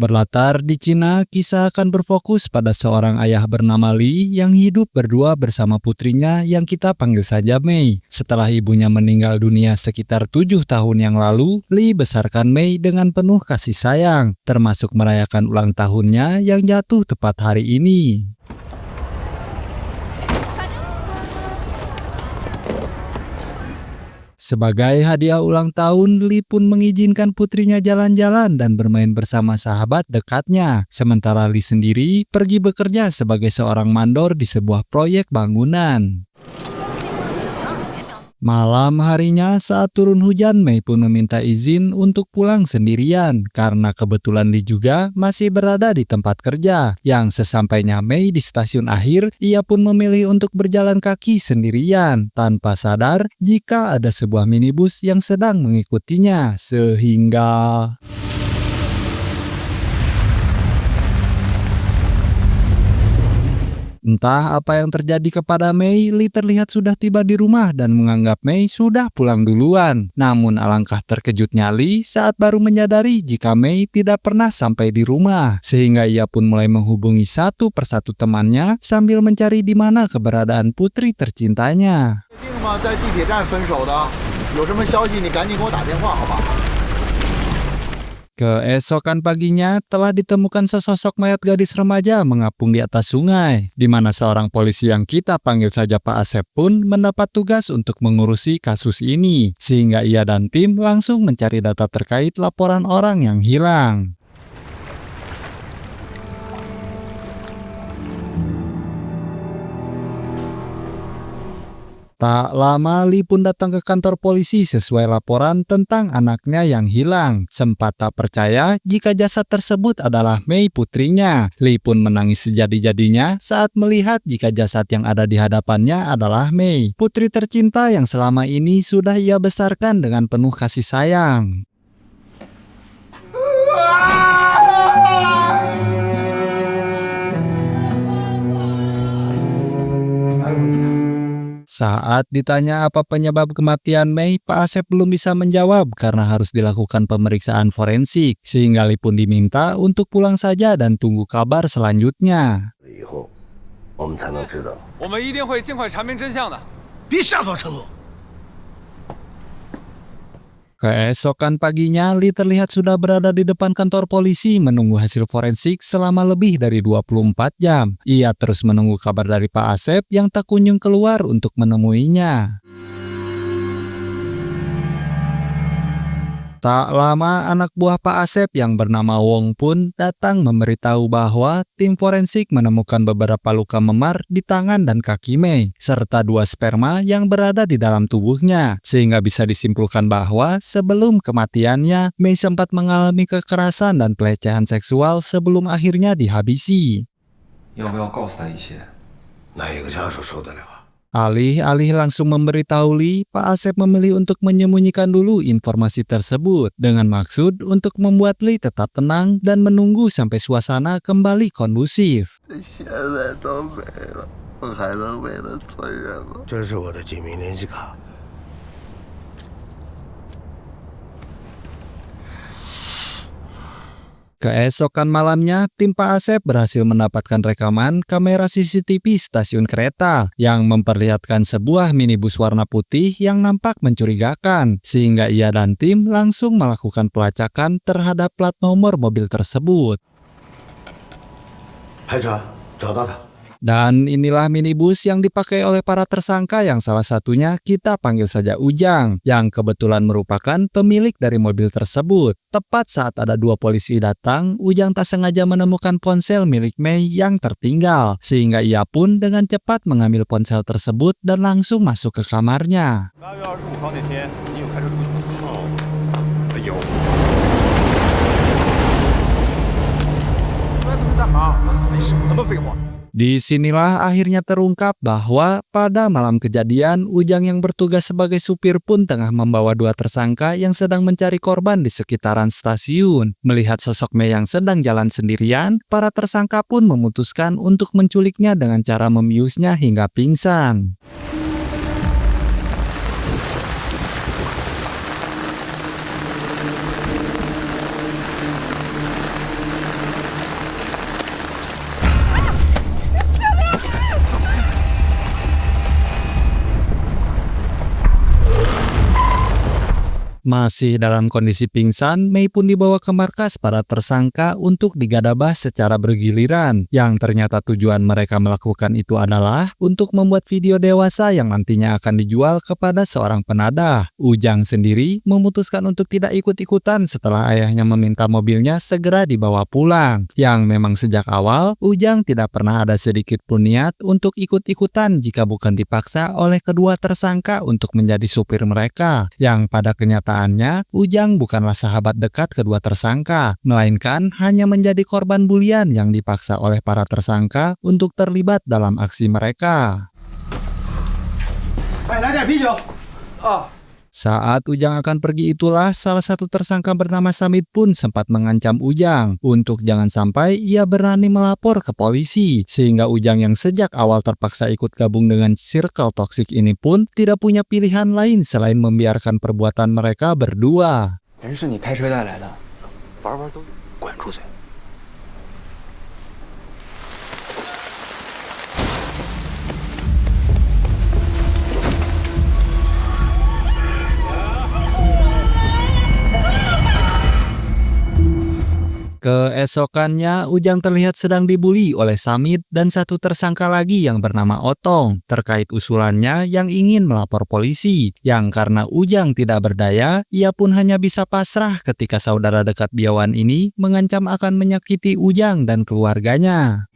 Berlatar di Cina, kisah akan berfokus pada seorang ayah bernama Li yang hidup berdua bersama putrinya yang kita panggil saja Mei. Setelah ibunya meninggal dunia sekitar 7 tahun yang lalu, Li besarkan Mei dengan penuh kasih sayang, termasuk merayakan ulang tahunnya yang jatuh tepat hari ini. Sebagai hadiah ulang tahun, Li pun mengizinkan putrinya jalan-jalan dan bermain bersama sahabat dekatnya. Sementara Li sendiri pergi bekerja sebagai seorang mandor di sebuah proyek bangunan. Malam harinya saat turun hujan, Mei pun meminta izin untuk pulang sendirian karena kebetulan Li juga masih berada di tempat kerja. Yang sesampainya Mei di stasiun akhir, ia pun memilih untuk berjalan kaki sendirian tanpa sadar jika ada sebuah minibus yang sedang mengikutinya, sehingga entah apa yang terjadi kepada Mei, Li terlihat sudah tiba di rumah dan menganggap Mei sudah pulang duluan. Namun alangkah terkejutnya Li saat baru menyadari jika Mei tidak pernah sampai di rumah. Sehingga ia pun mulai menghubungi satu persatu temannya sambil mencari di mana keberadaan putri tercintanya. Keesokan paginya telah ditemukan sesosok mayat gadis remaja mengapung di atas sungai, di mana seorang polisi yang kita panggil saja Pak Asep pun mendapat tugas untuk mengurusi kasus ini, sehingga ia dan tim langsung mencari data terkait laporan orang yang hilang. Tak lama, Li pun datang ke kantor polisi sesuai laporan tentang anaknya yang hilang. Sempat tak percaya jika jasad tersebut adalah Mei putrinya. Li pun menangis sejadi-jadinya saat melihat jika jasad yang ada di hadapannya adalah Mei, putri tercinta yang selama ini sudah ia besarkan dengan penuh kasih sayang. Saat ditanya apa penyebab kematian Mei, Pak Asep belum bisa menjawab karena harus dilakukan pemeriksaan forensik, sehingga Li pun diminta untuk pulang saja dan tunggu kabar selanjutnya. Keesokan paginya, Li terlihat sudah berada di depan kantor polisi menunggu hasil forensik selama lebih dari 24 jam. Ia terus menunggu kabar dari Pak Asep yang tak kunjung keluar untuk menemuinya. Tak lama, anak buah Pak Asep yang bernama Wong pun datang memberitahu bahwa tim forensik menemukan beberapa luka memar di tangan dan kaki Mei, serta 2 sperma yang berada di dalam tubuhnya, sehingga bisa disimpulkan bahwa sebelum kematiannya, Mei sempat mengalami kekerasan dan pelecehan seksual sebelum akhirnya dihabisi. Alih-alih langsung memberitahu Li, Pak Asep memilih untuk menyembunyikan dulu informasi tersebut dengan maksud untuk membuat Li tetap tenang dan menunggu sampai suasana kembali kondusif. Keesokan malamnya, tim Pak Asep berhasil mendapatkan rekaman kamera CCTV stasiun kereta yang memperlihatkan sebuah minibus warna putih yang nampak mencurigakan, sehingga ia dan tim langsung melakukan pelacakan terhadap plat nomor mobil tersebut. Dan inilah minibus yang dipakai oleh para tersangka yang salah satunya kita panggil saja Ujang, yang kebetulan merupakan pemilik dari mobil tersebut. Tepat saat ada 2 polisi datang, Ujang tak sengaja menemukan ponsel milik Mei yang tertinggal, sehingga ia pun dengan cepat mengambil ponsel tersebut dan langsung masuk ke kamarnya. Disinilah akhirnya terungkap bahwa pada malam kejadian, Ujang yang bertugas sebagai supir pun tengah membawa 2 tersangka yang sedang mencari korban di sekitaran stasiun. Melihat sosok Mei yang sedang jalan sendirian, para tersangka pun memutuskan untuk menculiknya dengan cara membiusnya hingga pingsan. Masih dalam kondisi pingsan, Mei pun dibawa ke markas para tersangka untuk digadabah secara bergiliran. Yang ternyata tujuan mereka melakukan itu adalah untuk membuat video dewasa yang nantinya akan dijual kepada seorang penadah. Ujang sendiri memutuskan untuk tidak ikut-ikutan setelah ayahnya meminta mobilnya segera dibawa pulang. Yang memang sejak awal, Ujang tidak pernah ada sedikit pun niat untuk ikut-ikutan jika bukan dipaksa oleh kedua tersangka untuk menjadi supir mereka. Yang pada kenyataannya, Ujang bukanlah sahabat dekat kedua tersangka, melainkan hanya menjadi korban bulian yang dipaksa oleh para tersangka untuk terlibat dalam aksi mereka. Saat Ujang akan pergi itulah salah satu tersangka bernama Samit pun sempat mengancam Ujang untuk jangan sampai ia berani melapor ke polisi. Sehingga Ujang yang sejak awal terpaksa ikut gabung dengan circle toksik ini pun tidak punya pilihan lain selain membiarkan perbuatan mereka berdua. Keesokannya, Ujang terlihat sedang dibully oleh Samit dan satu tersangka lagi yang bernama Otong terkait usulannya yang ingin melapor polisi. Yang karena Ujang tidak berdaya, ia pun hanya bisa pasrah ketika saudara dekat Biawan ini mengancam akan menyakiti Ujang dan keluarganya.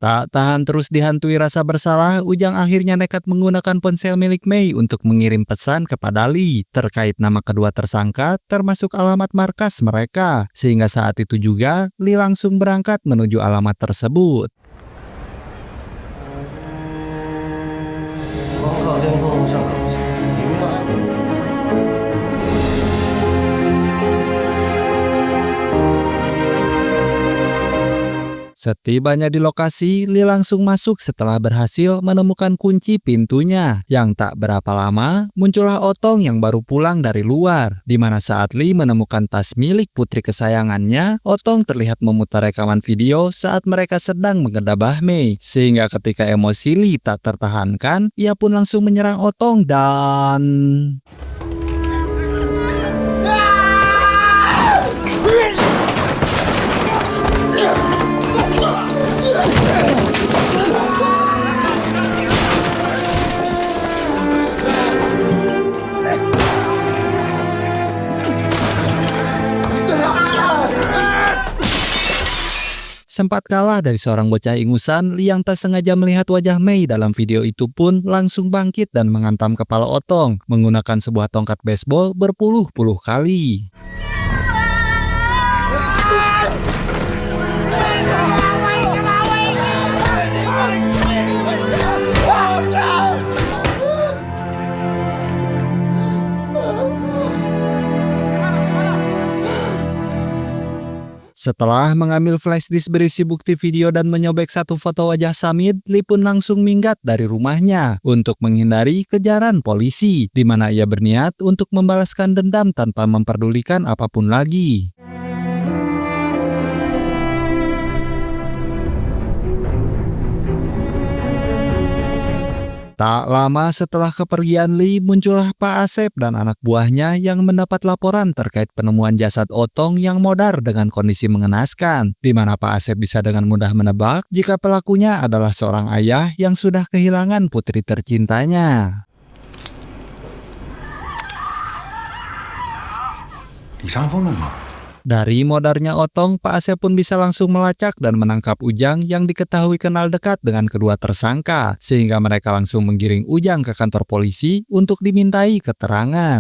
Tak tahan terus dihantui rasa bersalah, Ujang akhirnya nekat menggunakan ponsel milik Mei untuk mengirim pesan kepada Lee terkait nama kedua tersangka termasuk alamat markas mereka. Sehingga saat itu juga, Lee langsung berangkat menuju alamat tersebut. Setibanya di lokasi, Lee langsung masuk setelah berhasil menemukan kunci pintunya. Yang tak berapa lama, muncullah Otong yang baru pulang dari luar. Di mana saat Lee menemukan tas milik putri kesayangannya, Otong terlihat memutar rekaman video saat mereka sedang menggedabah Mei. Sehingga ketika emosi Lee tak tertahankan, ia pun langsung menyerang Otong dan... Sempat kalah dari seorang bocah ingusan, Lee yang tak sengaja melihat wajah Mei dalam video itu pun langsung bangkit dan menghantam kepala Otong menggunakan sebuah tongkat baseball berpuluh-puluh kali. Setelah mengambil flash disk berisi bukti video dan menyobek satu foto wajah Samit, Lee pun langsung minggat dari rumahnya untuk menghindari kejaran polisi, di mana ia berniat untuk membalaskan dendam tanpa memperdulikan apapun lagi. Tak lama setelah kepergian Lee, muncullah Pak Asep dan anak buahnya yang mendapat laporan terkait penemuan jasad Otong yang modar dengan kondisi mengenaskan, di mana Pak Asep bisa dengan mudah menebak jika pelakunya adalah seorang ayah yang sudah kehilangan putri tercintanya. Dari modarnya Otong, Pak Asep pun bisa langsung melacak dan menangkap Ujang yang diketahui kenal dekat dengan kedua tersangka, sehingga mereka langsung menggiring Ujang ke kantor polisi untuk dimintai keterangan.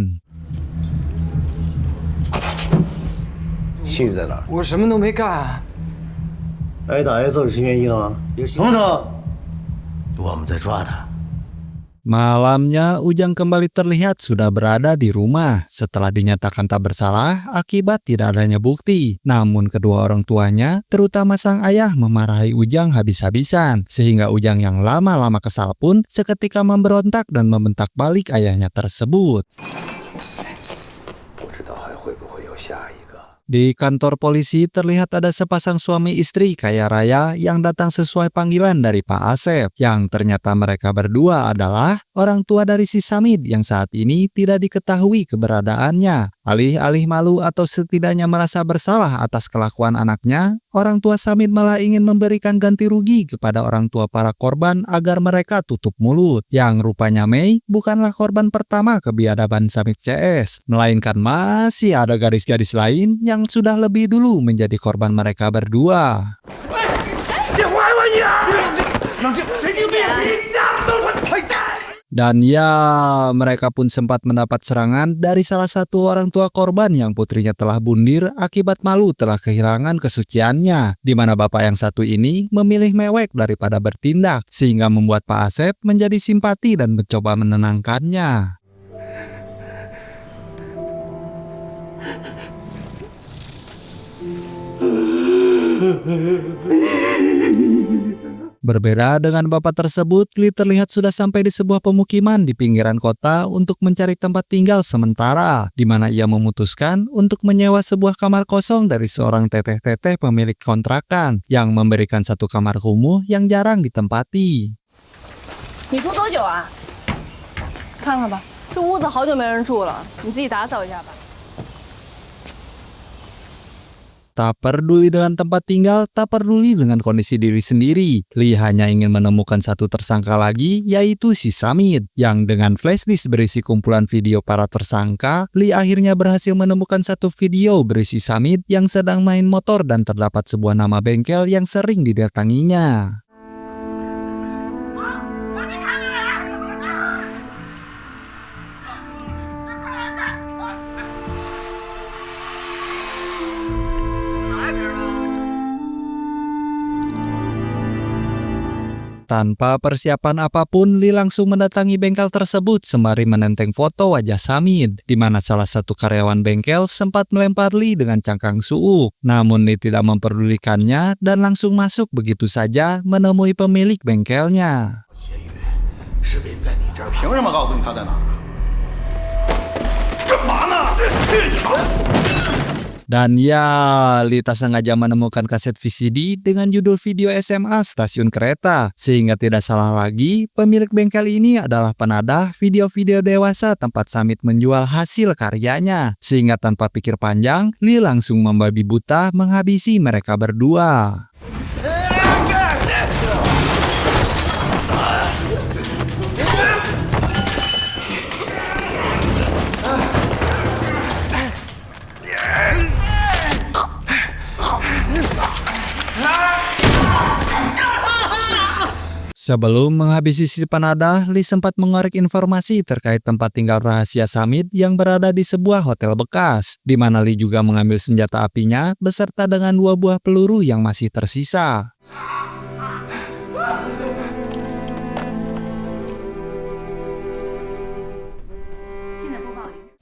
Malamnya, Ujang kembali terlihat sudah berada di rumah setelah dinyatakan tak bersalah akibat tidak adanya bukti. Namun kedua orang tuanya, terutama sang ayah, memarahi Ujang habis-habisan. Sehingga Ujang yang lama-lama kesal pun seketika memberontak dan membentak balik ayahnya tersebut. Di kantor polisi terlihat ada sepasang suami istri kaya raya yang datang sesuai panggilan dari Pak Asep, yang ternyata mereka berdua adalah orang tua dari si Samid yang saat ini tidak diketahui keberadaannya. Alih-alih malu atau setidaknya merasa bersalah atas kelakuan anaknya, orang tua Samid malah ingin memberikan ganti rugi kepada orang tua para korban agar mereka tutup mulut. Yang rupanya Mei bukanlah korban pertama kebiadaban Samid CS, melainkan masih ada gadis-gadis lain yang sudah lebih dulu menjadi korban mereka berdua. Dan ya, mereka pun sempat mendapat serangan dari salah satu orang tua korban yang putrinya telah bundir akibat malu telah kehilangan kesuciannya, di mana bapak yang satu ini memilih mewek daripada bertindak, sehingga membuat Pak Asep menjadi simpati dan mencoba menenangkannya. Berbeda dengan bapak tersebut, Li terlihat sudah sampai di sebuah pemukiman di pinggiran kota untuk mencari tempat tinggal sementara, di mana ia memutuskan untuk menyewa sebuah kamar kosong dari seorang teteh-teteh pemilik kontrakan yang memberikan satu kamar kumuh yang jarang ditempati. 你住多久啊？看看吧，这屋子好久没人住了，你自己打扫一下吧。 Tak peduli dengan tempat tinggal, tak peduli dengan kondisi diri sendiri. Li hanya ingin menemukan satu tersangka lagi, yaitu si Samid. Yang dengan flashdisk berisi kumpulan video para tersangka, Li akhirnya berhasil menemukan satu video berisi Samid yang sedang main motor dan terdapat sebuah nama bengkel yang sering didatanginya. Tanpa persiapan apapun, Li langsung mendatangi bengkel tersebut sembari menenteng foto wajah Samid, di mana salah satu karyawan bengkel sempat melempar Li dengan cangkang suuk. Namun Li tidak memperdulikannya dan langsung masuk begitu saja menemui pemilik bengkelnya. Dan ya, Li tak sengaja menemukan kaset VCD dengan judul video SMA Stasiun Kereta. Sehingga tidak salah lagi, pemilik bengkel ini adalah penadah video-video dewasa tempat Samid menjual hasil karyanya. Sehingga tanpa pikir panjang, Li langsung membabi buta menghabisi mereka berdua. Sebelum menghabisi si penadah, Li sempat mengorek informasi terkait tempat tinggal rahasia Samid yang berada di sebuah hotel bekas, di mana Li juga mengambil senjata apinya beserta dengan 2 buah peluru yang masih tersisa.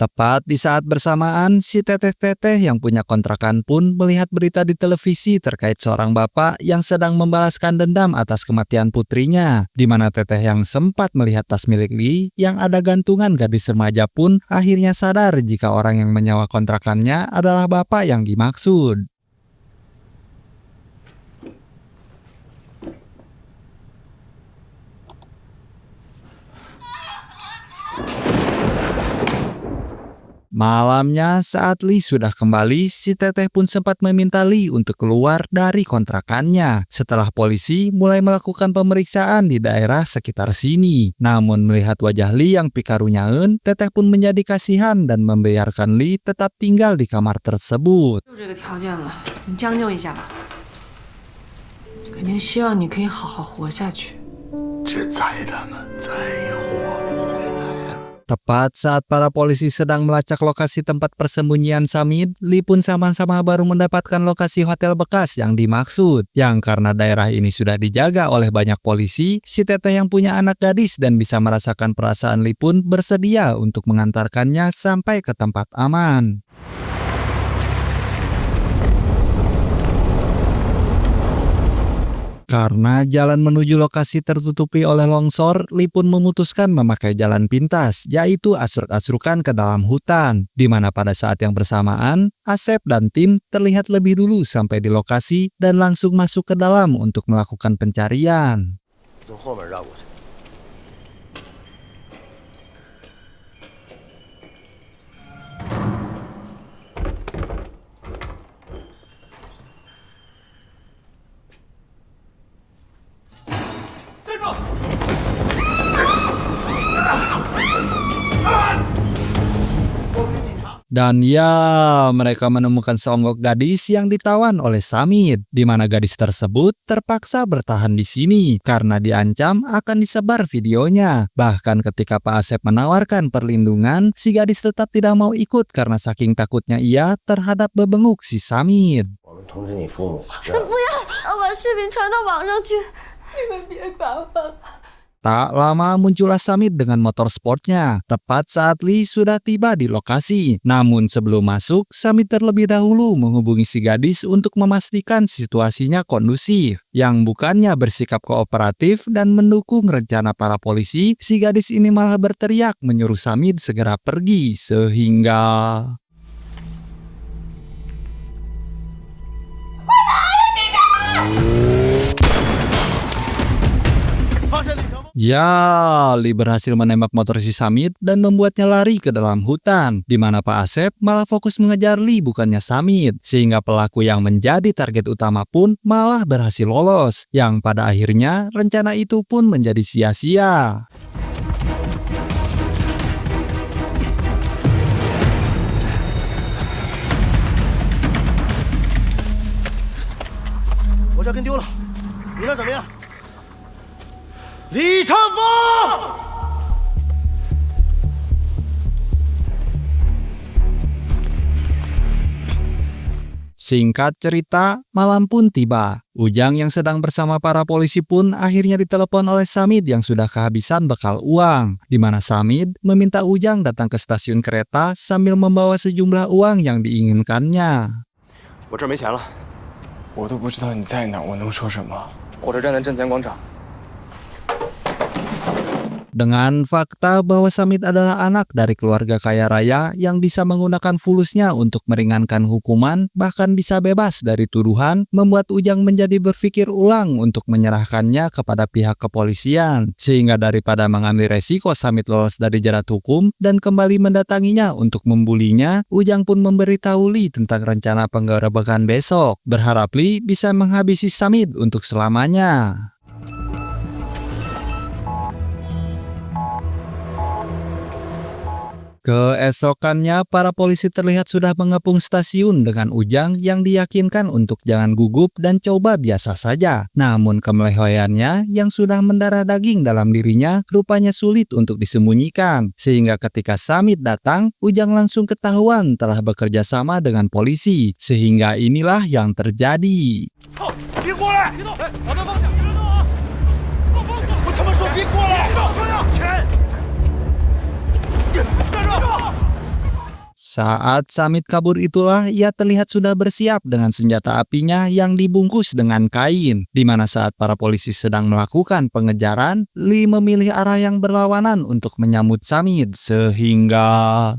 Tepat di saat bersamaan, si teteh-teteh yang punya kontrakan pun melihat berita di televisi terkait seorang bapak yang sedang membalaskan dendam atas kematian putrinya, di mana teteh yang sempat melihat tas milik Li yang ada gantungan gadis remaja pun akhirnya sadar jika orang yang menyewa kontrakannya adalah bapak yang dimaksud. Malamnya saat Li sudah kembali, si teteh pun sempat meminta Li untuk keluar dari kontrakannya setelah polisi mulai melakukan pemeriksaan di daerah sekitar sini. Namun melihat wajah Li yang pikarunyaeun, teteh pun menjadi kasihan dan membiarkan Li tetap tinggal di kamar tersebut. 就这个条件了，你将就一下吧。肯定希望你可以好好活下去。这宰他们再也活不回来了。 Tepat saat para polisi sedang melacak lokasi tempat persembunyian Samid, Li pun sama-sama baru mendapatkan lokasi hotel bekas yang dimaksud. Yang karena daerah ini sudah dijaga oleh banyak polisi, si teteh yang punya anak gadis dan bisa merasakan perasaan Li pun bersedia untuk mengantarkannya sampai ke tempat aman. Karena jalan menuju lokasi tertutupi oleh longsor, Li pun memutuskan memakai jalan pintas, yaitu asruk-asrukan ke dalam hutan, di mana pada saat yang bersamaan, Asep dan tim terlihat lebih dulu sampai di lokasi dan langsung masuk ke dalam untuk melakukan pencarian. 从后面绕过去。 Dan ya, mereka menemukan seonggok gadis yang ditawan oleh Samit, di mana gadis tersebut terpaksa bertahan di sini karena diancam akan disebar videonya. Bahkan ketika Pak Asep menawarkan perlindungan, si gadis tetap tidak mau ikut karena saking takutnya ia terhadap bebenguk si Samit. 我们通知你父母。不要把视频传到网上去，你们别管我了。 Tak lama muncullah Samit dengan motor sportnya, tepat saat Li sudah tiba di lokasi. Namun sebelum masuk, Samit terlebih dahulu menghubungi si gadis untuk memastikan situasinya kondusif. Yang bukannya bersikap kooperatif dan mendukung rencana para polisi, si gadis ini malah berteriak menyuruh Samit segera pergi, sehingga... Ya, Li berhasil menembak motor si Samit dan membuatnya lari ke dalam hutan, di mana Pak Asep malah fokus mengejar Li bukannya Samit, sehingga pelaku yang menjadi target utama pun malah berhasil lolos, yang pada akhirnya rencana itu pun menjadi sia-sia.我这跟丢了，你那怎么样？李成峰。 Singkat cerita, malam pun tiba. Ujang yang sedang bersama para polisi pun akhirnya ditelepon oleh Samit yang sudah kehabisan bekal uang, di mana Samit meminta Ujang datang ke stasiun kereta sambil membawa sejumlah uang yang diinginkannya. 我这儿没钱了，我都不知道你在哪，我能说什么？ 火车站的站前广场。 Dengan fakta bahwa Samit adalah anak dari keluarga kaya raya yang bisa menggunakan fulusnya untuk meringankan hukuman, bahkan bisa bebas dari tuduhan, membuat Ujang menjadi berpikir ulang untuk menyerahkannya kepada pihak kepolisian. Sehingga daripada mengambil resiko Samit lolos dari jerat hukum dan kembali mendatanginya untuk membulinya, Ujang pun memberitahu Li tentang rencana penggerebekan besok. Berharap Li bisa menghabisi Samit untuk selamanya. Keesokannya, para polisi terlihat sudah mengepung stasiun dengan Ujang yang diyakinkan untuk jangan gugup dan coba biasa saja. Namun kemelehaiannya yang sudah mendarah daging dalam dirinya rupanya sulit untuk disembunyikan. Sehingga ketika Samit datang, Ujang langsung ketahuan telah bekerja sama dengan polisi. Sehingga inilah yang terjadi. 操！别过来！别动！打断方向！别动啊！我他妈说别过来！别动！钱！ Saat Samit kabur itulah ia terlihat sudah bersiap dengan senjata apinya yang dibungkus dengan kain. Di mana saat para polisi sedang melakukan pengejaran, Li memilih arah yang berlawanan untuk menyambut Samit sehingga...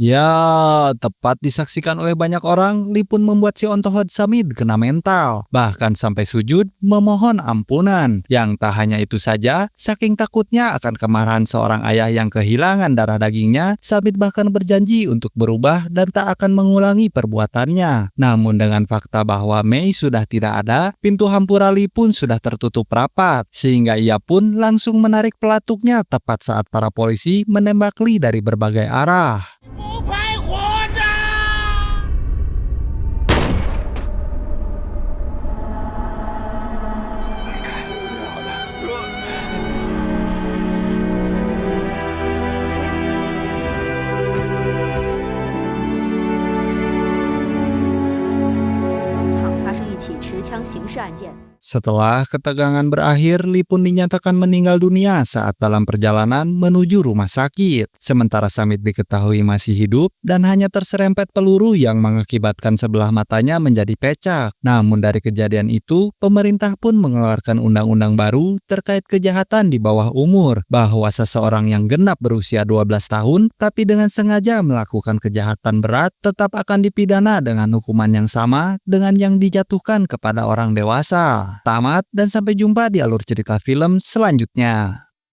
Ya, tepat disaksikan oleh banyak orang, Li pun membuat si ontohot Samit kena mental. Bahkan sampai sujud memohon ampunan. Yang tak hanya itu saja, saking takutnya akan kemarahan seorang ayah yang kehilangan darah dagingnya, Samit bahkan berjanji untuk berubah dan tak akan mengulangi perbuatannya. Namun dengan fakta bahwa Mei sudah tidak ada, pintu hampura Li pun sudah tertutup rapat. Sehingga ia pun langsung menarik pelatuknya tepat saat para polisi menembak Li dari berbagai arah. 不配活着！ 发生一起持枪刑事案件。 Setelah ketegangan berakhir, Lee pun dinyatakan meninggal dunia saat dalam perjalanan menuju rumah sakit. Sementara Samit diketahui masih hidup dan hanya terserempet peluru yang mengakibatkan sebelah matanya menjadi pecah. Namun dari kejadian itu, pemerintah pun mengeluarkan undang-undang baru terkait kejahatan di bawah umur, bahwa seseorang yang genap berusia 12 tahun tapi dengan sengaja melakukan kejahatan berat tetap akan dipidana dengan hukuman yang sama dengan yang dijatuhkan kepada orang dewasa. Tamat dan sampai jumpa di alur cerita film selanjutnya.